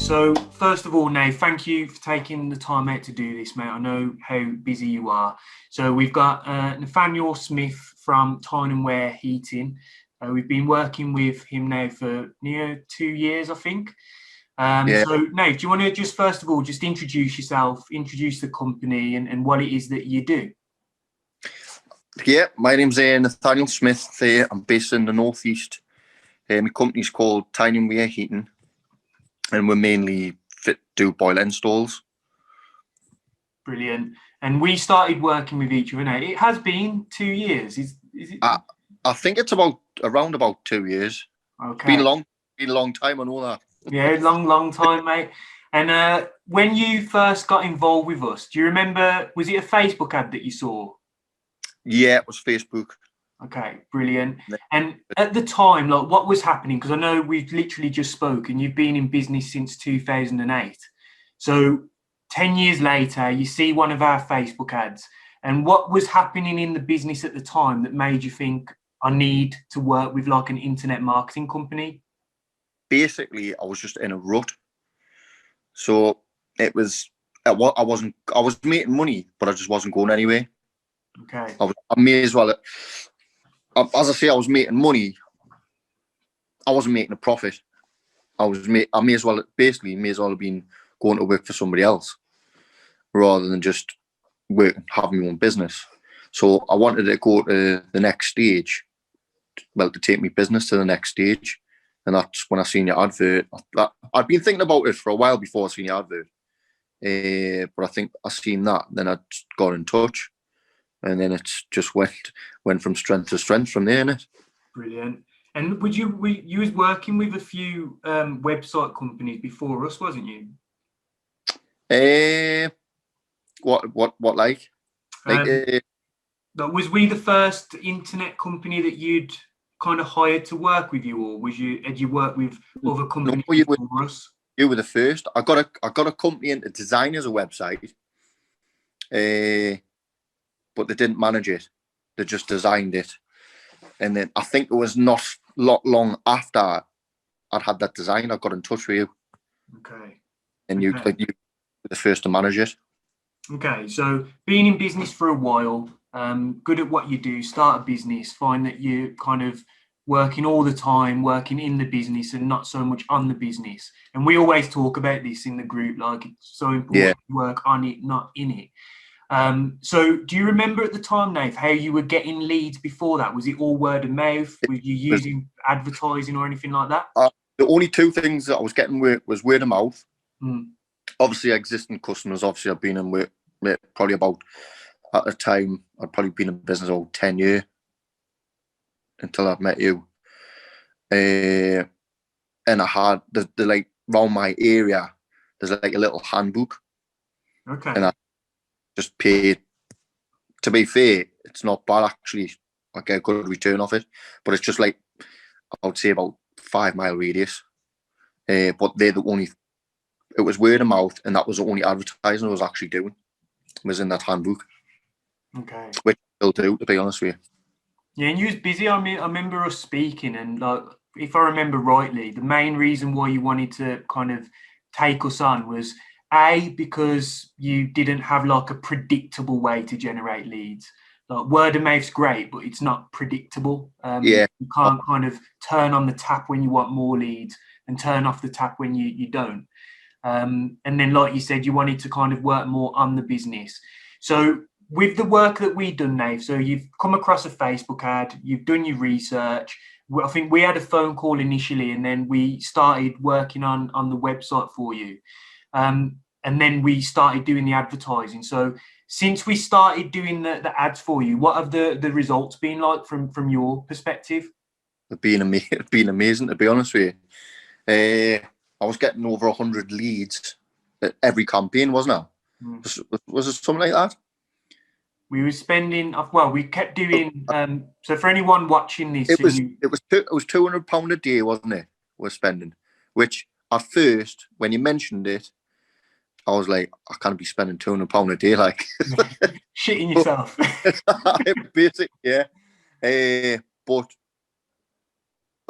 So, first of all, Nate, thank you for taking the time out to do this, mate. I know how busy you are. So, we've got Nathaniel Smith from Tyne Wear Heating. We've been working with him now for near 2 years, I think. Yeah, So, Nate, do you want to just first of all just introduce yourself, introduce the company, and what it is that you do? yeah. My name's Nathaniel Smith. I'm based in the northeast. My company's called Tyne Wear Heating, and we're mainly do boiler installs. Brilliant. And we started working with each other now. It has been 2 years. Is it? I think it's around about 2 years. It's Okay. been a long time. I know that. Yeah, long time, mate. And when you first got involved with us, do you remember, was it a Facebook ad that you saw? Yeah, it was Facebook. Okay, brilliant. And at the time, like, what was happening? Because I know we've literally just spoken. You've been in business since 2008. So 10 years later, you see one of our Facebook ads. And what was happening in the business at the time that made you think, I need to work with like an internet marketing company? Basically, I was just in a rut. So it was. I was making money, but I just wasn't going anywhere. Okay. I may as well. As I say, I was making money. I wasn't making a profit. I may as well have been going to work for somebody else rather than just having my own business. So I wanted to go to the next stage, to take my business to the next stage. And that's when I seen your advert. I'd been thinking about it for a while before I seen your advert. But I think I seen that, then I got in touch. And then it's just went from strength to strength from there, innit? Brilliant. And you was working with a few website companies before us, wasn't you? What like? Was we the first internet company that you'd kind of hired to work with you, or had you worked with other companies before us? You were the first. I got a company into design as a website, but they didn't manage it. They just designed it, and then I think it was not long after I'd had that design, I got in touch with you. Okay. And you were the first to manage it. Okay, so being in business for a while, good at what you do, start a business, find that you're kind of working all the time, working in the business and not so much on the business. And we always talk about this in the group, like it's so important to work on it, not in it. So do you remember at the time, Nate, how you were getting leads before that? Was it all word of mouth? Were you using advertising or anything like that? The only two things that I was getting was word of mouth. Mm. Obviously, existing customers. Obviously, I've been in with probably about, at the time, I'd probably been in business about 10 years until I've met you. And I had the like around my area, there's like a little handbook. Okay. And I just paid. To be fair, it's not bad actually. I get a good return off it, but it's just like I would say about 5 mile radius. But they're the only. It was word of mouth, and that was the only advertising I was actually doing. Was in that handbook. Okay. Which I still do, to be honest with you. Yeah, and you was busy. I mean, I remember us speaking, and like, if I remember rightly, the main reason why you wanted to kind of take us on was because you didn't have like a predictable way to generate leads. Like word of mouth's great, but it's not predictable. Yeah. You can't kind of turn on the tap when you want more leads and turn off the tap when you don't. And then, like you said, you wanted to kind of work more on the business. So with the work that we've done now, so you've come across a Facebook ad, you've done your research. I think we had a phone call initially, and then we started working on the website for you. And then we started doing the advertising. So since we started doing the ads for you, what have the results been like from your perspective? It's been amazing, to be honest with you. I was getting over 100 leads at every campaign, wasn't I? Was it something like that? We were spending, well, we kept doing, so for anyone watching this, it was £200 a day, wasn't it? We're spending, which at first, when you mentioned it, I was like, I can't be spending £200 a day, like shitting yourself. Basically, yeah. But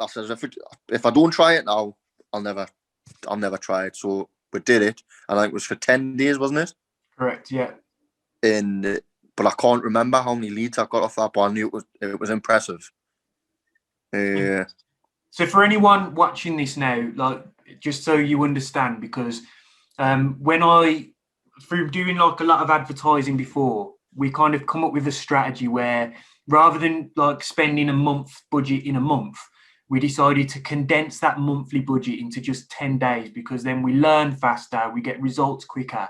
that's as if I don't try it now, I'll never I've never tried. So we did it, and I think it was for 10 days, wasn't it? Correct, yeah. And but I can't remember how many leads I got off that, but I knew it was impressive. So for anyone watching this now, like, just so you understand, because through doing like a lot of advertising before, we kind of come up with a strategy where rather than like spending a month budget in a month, we decided to condense that monthly budget into just 10 days, because then we learn faster, we get results quicker.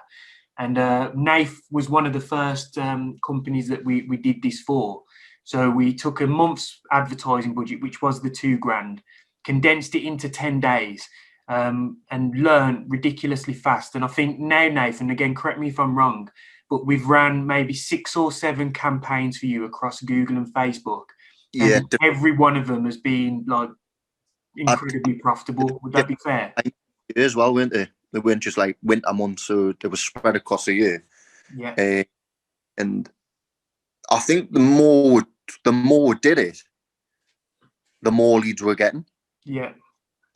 And NAIF was one of the first companies that we did this for. So we took a month's advertising budget, which was the £2,000, condensed it into 10 days, and learned ridiculously fast. And I think now, Nathan, again, correct me if I'm wrong, but we've ran maybe 6 or 7 campaigns for you across Google and Facebook. Yeah. And every one of them has been like incredibly profitable. Would that be fair? As well, weren't they? They weren't just like winter months, so they were spread across a year. Yeah. And I think the more we did it, the more leads we're getting. Yeah.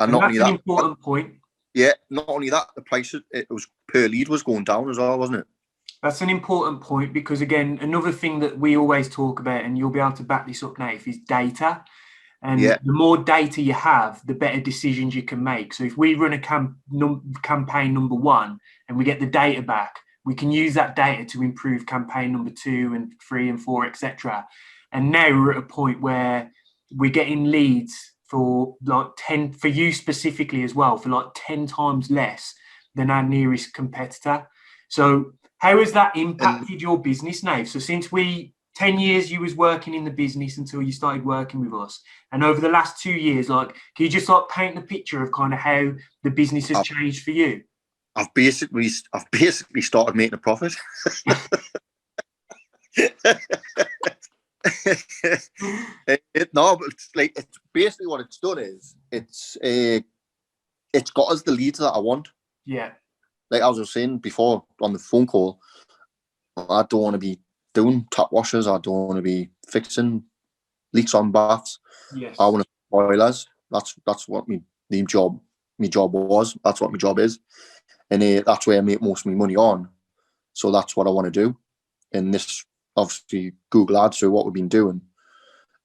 And not that's only an that, important point. Yeah, not only that, the price it was per lead was going down as well, wasn't it? That's an important point, because again, another thing that we always talk about, and you'll be able to back this up, Nath, is data. And the more data you have, the better decisions you can make. So if we run a campaign number 1 and we get the data back, we can use that data to improve campaign number 2 and 3 and 4, etc. And now we're at a point where we're getting leads for like 10, for you specifically as well, for like 10 times less than our nearest competitor. So how has that impacted your business now? So since 10 years you was working in the business until you started working with us, and over the last 2 years, like, can you just like paint the picture of kind of how the business has changed for you? I've basically started making a profit. No, but it's basically what it's done is it's got us the leads that I want. Yeah. Like I was saying before on the phone call, I don't want to be doing tap washers. I don't want to be fixing leaks on baths. Yes. I want to boilers. That's what my job was. That's what my job is, and that's where I make most of my money on. So that's what I want to do. And this, obviously, Google Ads are what we've been doing.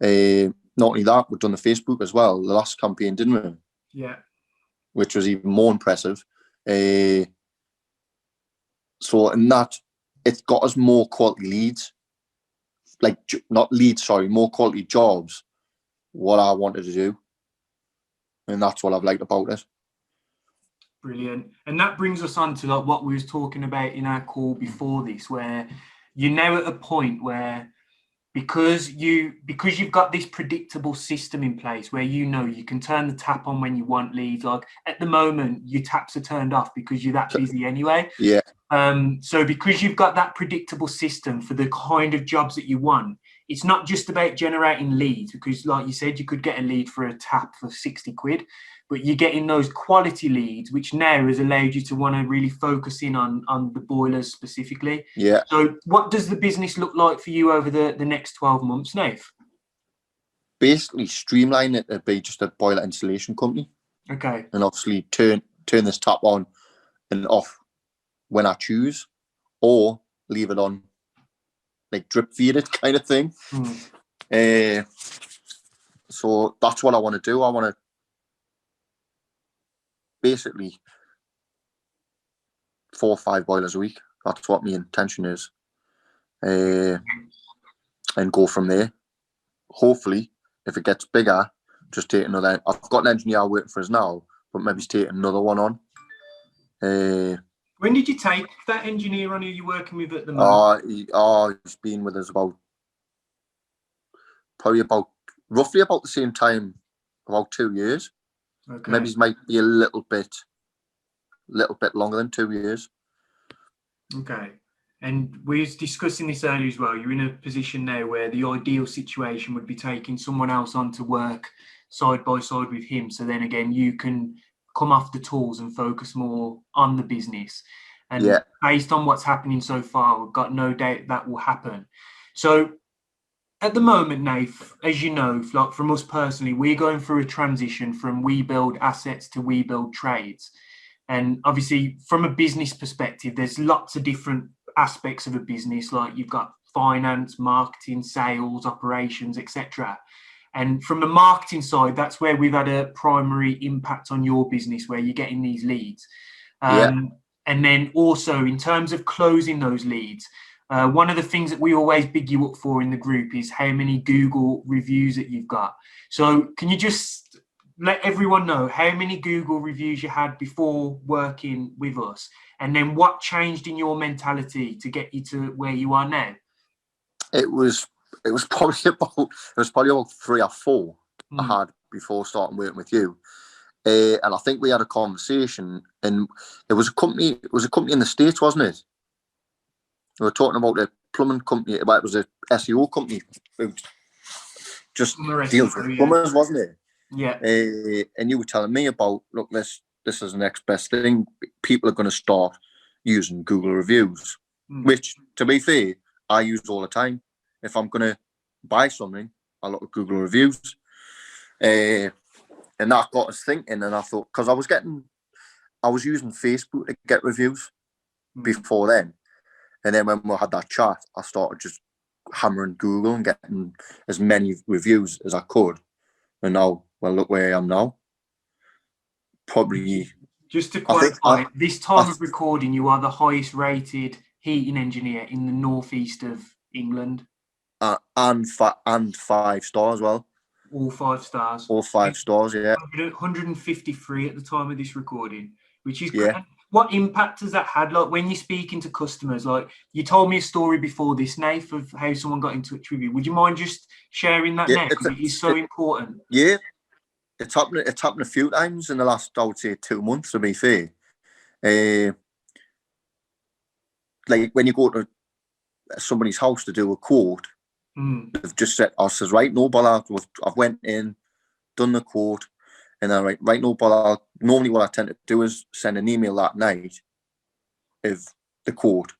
Not only that, we've done the Facebook as well. The last campaign, didn't we? Yeah. Which was even more impressive. So in that, it's got us more quality leads. Like, not leads, sorry, more quality jobs. What I wanted to do. And that's what I've liked about it. Brilliant. And that brings us on to like what we was talking about in our call before this, where you're now at a point where because you've got this predictable system in place where you know you can turn the tap on when you want leads. Like at the moment, your taps are turned off because you're that busy anyway. Yeah. So because you've got that predictable system for the kind of jobs that you want, it's not just about generating leads, because like you said, you could get a lead for a tap for 60 quid, but you're getting those quality leads, which now has allowed you to want to really focus in on the boilers specifically. Yeah. So what does the business look like for you over the next 12 months, Nath? Basically streamline it to be just a boiler installation company. Okay. And obviously turn this tap on and off when I choose, or leave it on, like drip feed it kind of thing. So that's what I want to do. I want to basically 4 or 5 boilers a week. That's what my intention is. And go from there. Hopefully, if it gets bigger, just take another. I've got an engineer working for us now, but maybe take another one on. When did you take that engineer on who you're working with at the moment? He's been with us roughly about the same time, about 2 years. Okay. Maybe it might be a little bit longer than 2 years. Okay. And we was discussing this earlier as well. You're in a position now where the ideal situation would be taking someone else on to work side by side with him. So then again, you can come off the tools and focus more on the business. And based on what's happening so far, we've got no doubt that will happen. So at the moment, Nath, as you know, like from us personally, we're going through a transition from we build assets to we build trades. And obviously, from a business perspective, there's lots of different aspects of a business. Like you've got finance, marketing, sales, operations, etc. And from the marketing side, that's where we've had a primary impact on your business, where you're getting these leads. And then also in terms of closing those leads, one of the things that we always big you up for in the group is how many Google reviews that you've got. So can you just let everyone know how many Google reviews you had before working with us, and then what changed in your mentality to get you to where you are now? It was probably about 3 or 4 I had before starting working with you. And I think we had a conversation, and it was a company in the States, wasn't it? We were talking about a plumbing company, but it was a SEO company who just deals with plumbers, wasn't it? Yeah. And you were telling me about, look, this is the next best thing. People are going to start using Google reviews, which, to be fair, I use all the time. If I'm going to buy something, I look at Google reviews. And that got us thinking, and I thought, because I was using Facebook to get reviews before then. And then when we had that chat, I started just hammering Google and getting as many reviews as I could. And now, well, look where I am now. Probably. Just to qualify, this time of recording, you are the highest rated heating engineer in the northeast of England. And 5 stars as well. All 5 stars. All 5 stars, yeah. 153 at the time of this recording, which is great. What impact has that had? Like when you're speaking to customers, like you told me a story before this, Nath, of how someone got in touch with you. Would you mind just sharing that now? Because it is so important. Yeah, it's happened a few times in the last, I would say, 2 months, to be fair. Like when you go to somebody's house to do a quote, they've just said, I says, right, no bother. I've went in, done the quote, and then right, no bother. Normally what I tend to do is send an email that night of the quote.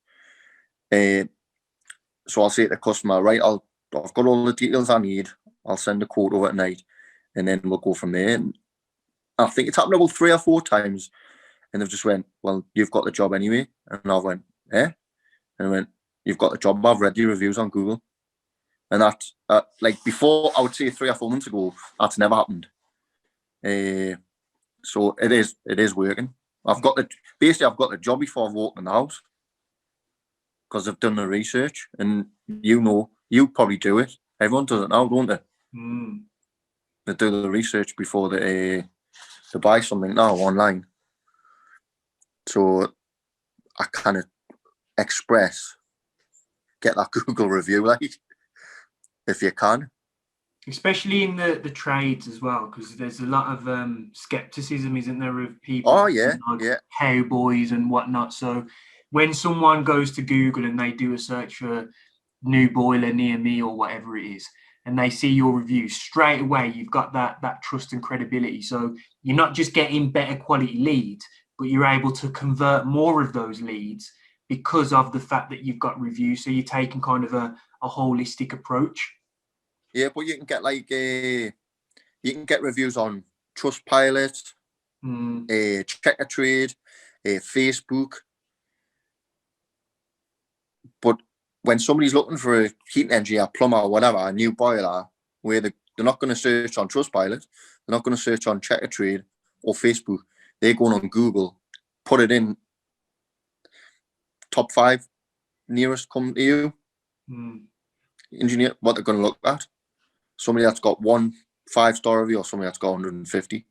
So I'll say to the customer, right, I've got all the details I need. I'll send the quote over at night, and then we'll go from there. And I think it's happened about 3 or 4 times, and they've just went, well, you've got the job anyway. And I went, yeah. And I went, you've got the job. I've read your reviews on Google. And that, like before, I would say 3 or 4 months ago, that's never happened. So it is working. I've got the job before I've walked in the house, because I've done the research, and you probably do it. Everyone does it now, don't they? They do the research before they buy something now online. So I kind of get that Google review, like, if you can. Especially in the trades as well, because there's a lot of skepticism, isn't there, of people? Oh, yeah, cowboys and whatnot. So when someone goes to Google and they do a search for new boiler near me or whatever it is, and they see your review, straight away you've got that trust and credibility. So you're not just getting better quality leads, but you're able to convert more of those leads because of the fact that you've got reviews. So you're taking kind of a holistic approach. Yeah, but you can get reviews on Trustpilot, Checker Trade, Facebook. But when somebody's looking for a heating engineer, plumber, or whatever, a new boiler, where they're not going to search on Trustpilot, they're not going to search on Checker Trade or Facebook. They're going on Google, put it in top 5 nearest come to you. Engineer, what they're going to look at. Somebody that's got 1 5-star review or somebody that's got 150.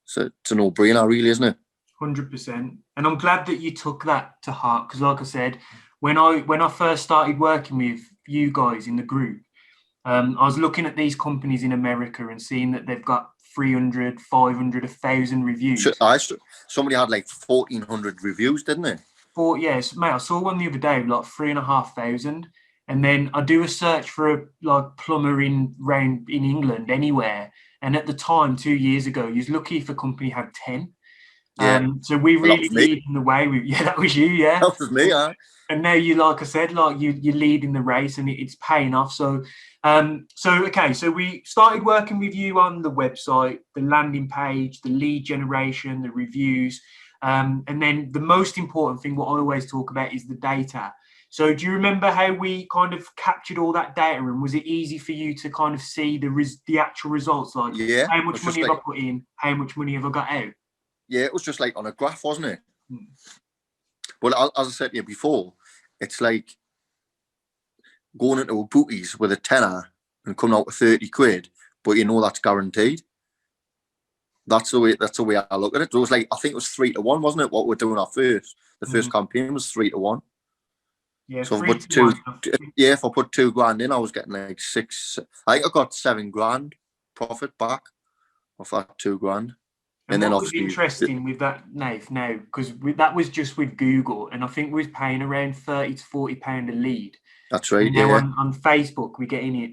So it's a no-brainer, really, isn't it? 100%. And I'm glad that you took that to heart, because like I said, when I first started working with you guys in the group, I was looking at these companies in America and seeing that they've got 300, 500, 1,000 reviews. Somebody had like 1,400 reviews, didn't they? Yes, mate, I saw one the other day, like 3,500. And then I do a search for a plumber in England, anywhere. And at the time, 2 years ago, you was lucky if a company had 10. Yeah. So we Well, that really was me. lead in the way. Yeah, that was you, yeah. That was me, huh? And now you, like I said, like you're leading the race, and it's paying off. So, okay, so we started working with you on the website, the landing page, the lead generation, the reviews, and then the most important thing, what I always talk about, is the data. So, do you remember how we kind of captured all that data, and was it easy for you to kind of see the actual results, like Yeah. how It much was money just have I like, put in, how much money have I got out? yeah, it was just like on a graph, wasn't it? Hmm. But as I said to you before, it's like going into a bookies with a tenner and coming out with 30 quid, but you know that's guaranteed. That's the way I look at it. It was like, I think it was 3-1, wasn't it? What we're doing the first campaign was 3-1. Yeah, So if I three put to one. if I put 2 grand in, I was getting like six. I think I got 7 grand profit back off that 2 grand. And And then what was obviously, interesting with that, Nath, now, because that was just with Google, and I think we was paying around £30 to £40 a lead. that's right, And now yeah. on Facebook, we're getting it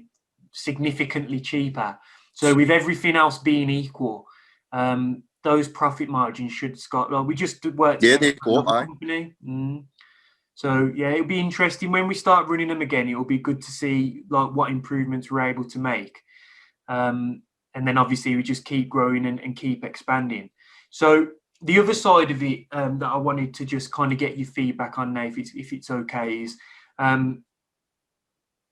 significantly cheaper. So with everything else being equal, those profit margins should start. Like, we just worked Yeah, together they with go up, another aye. company. So yeah, it'll be interesting when we start running them again. It'll be good to see like what improvements we're able to make. And then obviously we just keep growing and keep expanding. So the other side of it that I wanted to just kind of get your feedback on, Nate, if it's okay, is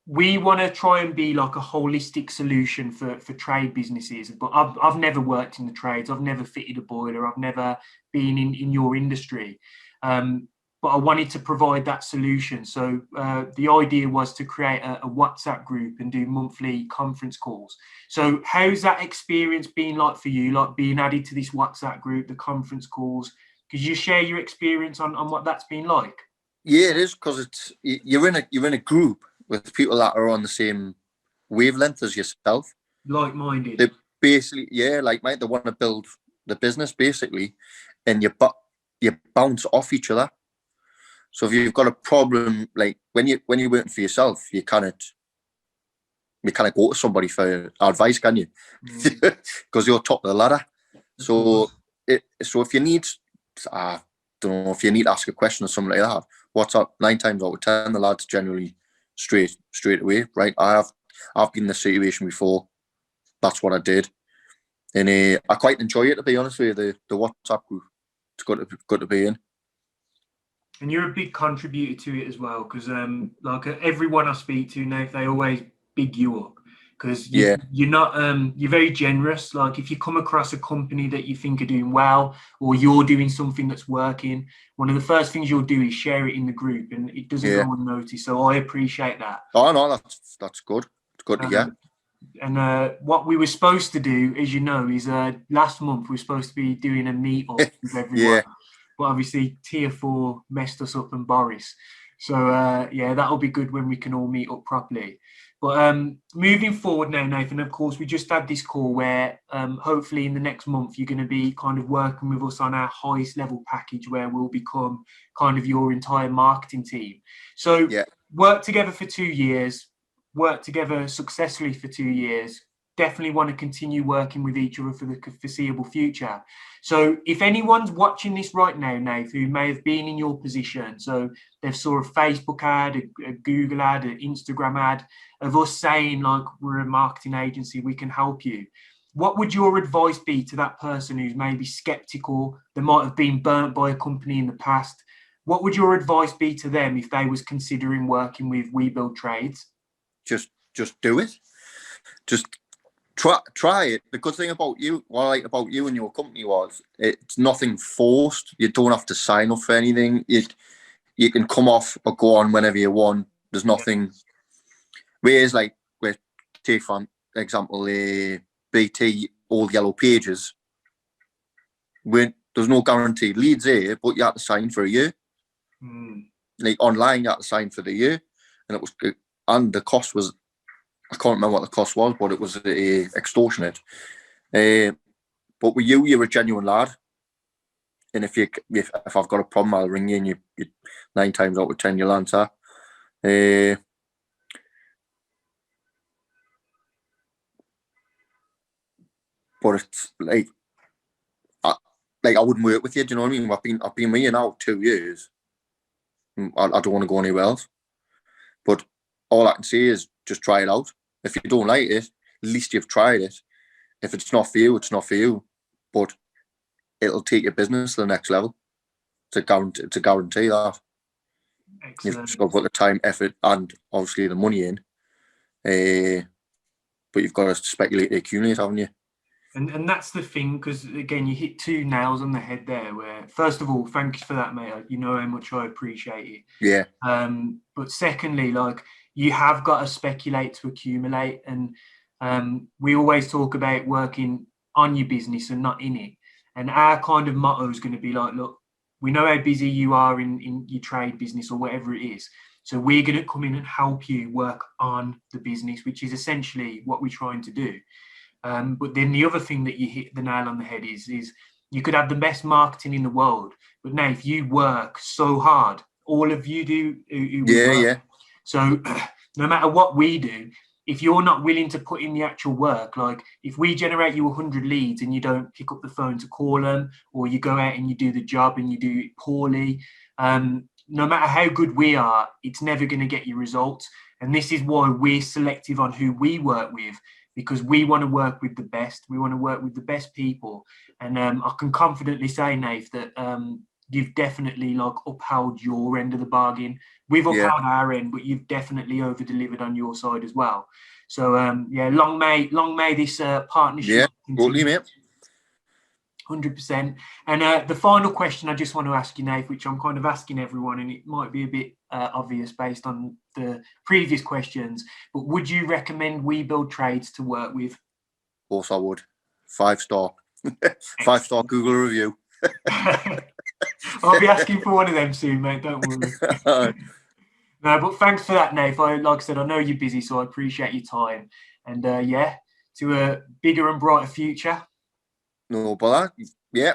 we want to try and be like a holistic solution for trade businesses. But I've never worked in the trades. I've never fitted a boiler. I've never been in your industry. But I wanted to provide that solution. So the idea was to create a WhatsApp group and do monthly conference calls. So how's that experience been like for you, like being added to this WhatsApp group, the conference calls? Could you share your experience on what that's been like? Yeah, it is, because you're in a group with people that are on the same wavelength as yourself. Like-minded. They basically, yeah, like, mate, they want to build the business basically, and you bounce off each other. So if you've got a problem, like when you're working for yourself, you can't go to somebody for advice, can you? Because you're top of the ladder. So if you need, I don't know, if you need to ask a question or something like that, what's up? 9 times out of 10, the lads generally straight away, right? I've been in this situation before. That's what I did, and I quite enjoy it, to be honest with you. The WhatsApp group, it's good to be in. And you're a big contributor to it as well, because like everyone I speak to now, they always big you up, because Yeah, you're not you're very generous. Like if you come across a company that you think are doing well, or you're doing something that's working, one of the first things you'll do is share it in the group, and it doesn't yeah. go unnoticed. So I appreciate that. Oh no, that's good. It's good to hear. And what we were supposed to do, as you know, is last month we were supposed to be doing a meet up with everyone. Yeah, But obviously Tier 4 messed us up and Boris. So yeah, that'll be good when we can all meet up properly. But moving forward now, Nathan, of course, we just had this call where hopefully in the next month you're going to be kind of working with us on our highest level package, where we'll become kind of your entire marketing team. So yeah. work together for 2 years, work together successfully for 2 years. Definitely want to continue working with each other for the foreseeable future. So if anyone's watching this right now, Nath, who may have been in your position, so they've saw a Facebook ad, a Google ad, an Instagram ad of us saying like, we're a marketing agency, we can help you. What would your advice be to that person who's maybe skeptical, that might have been burnt by a company in the past? What would your advice be to them if they was considering working with We Build Trades? Just do it. Just try it. The good thing about you, what I like about you and your company, was it's nothing forced. You don't have to sign up for anything. You can come off or go on whenever you want. There's nothing. Whereas, like, take for example, BT All Yellow Pages, when there's no guaranteed leads here, but you have to sign for a year. Like online, you have to sign for the year, and the cost was, I can't remember what the cost was, but it was extortionate. But with you, you're a genuine lad, and if I've got a problem, I'll ring you, and you 9 times out of 10 you'll answer. But it's like, like I wouldn't work with you. Do you know what I mean? I've been with you now 2 years. I don't want to go anywhere else. But all I can say is just try it out. If you don't like it, at least you've tried it. If it's not for you, it's not for you. But it'll take your business to the next level. To guarantee that. Excellent. You've just got to put the time, effort, and obviously the money in. But you've got to speculate to accumulate, haven't you? And that's the thing, because again, you hit 2 nails on the head there. Where first of all, thank you for that, mate. You know how much I appreciate it. Yeah. But secondly, like, you have got to speculate to accumulate, and we always talk about working on your business and not in it. And our kind of motto is going to be like, look, we know how busy you are in your trade business or whatever it is. So we're going to come in and help you work on the business, which is essentially what we're trying to do. But then the other thing that you hit the nail on the head is you could have the best marketing in the world, but now if you work so hard, all of you do. Yeah. So no matter what we do, if you're not willing to put in the actual work, like if we generate you 100 leads and you don't pick up the phone to call them, or you go out and you do the job and you do it poorly, no matter how good we are, it's never going to get you results. And this is why we're selective on who we work with, because we want to work with the best. We want to work with the best people. And I can confidently say, Nath, that you've definitely like upheld your end of the bargain. We've upheld our end, but you've definitely over-delivered on your side as well. So, long may this partnership continue. Totally, mate. 100%. And the final question I just want to ask you, Nath, which I'm kind of asking everyone, and it might be a bit obvious based on the previous questions, but would you recommend We Build Trades to work with? Of course I would. 5-star. 5-star Google review. I'll be asking for one of them soon, mate. Don't worry. No, but thanks for that, Nath. Like I said, I know you're busy, so I appreciate your time. And to a bigger and brighter future. No bother. Yeah.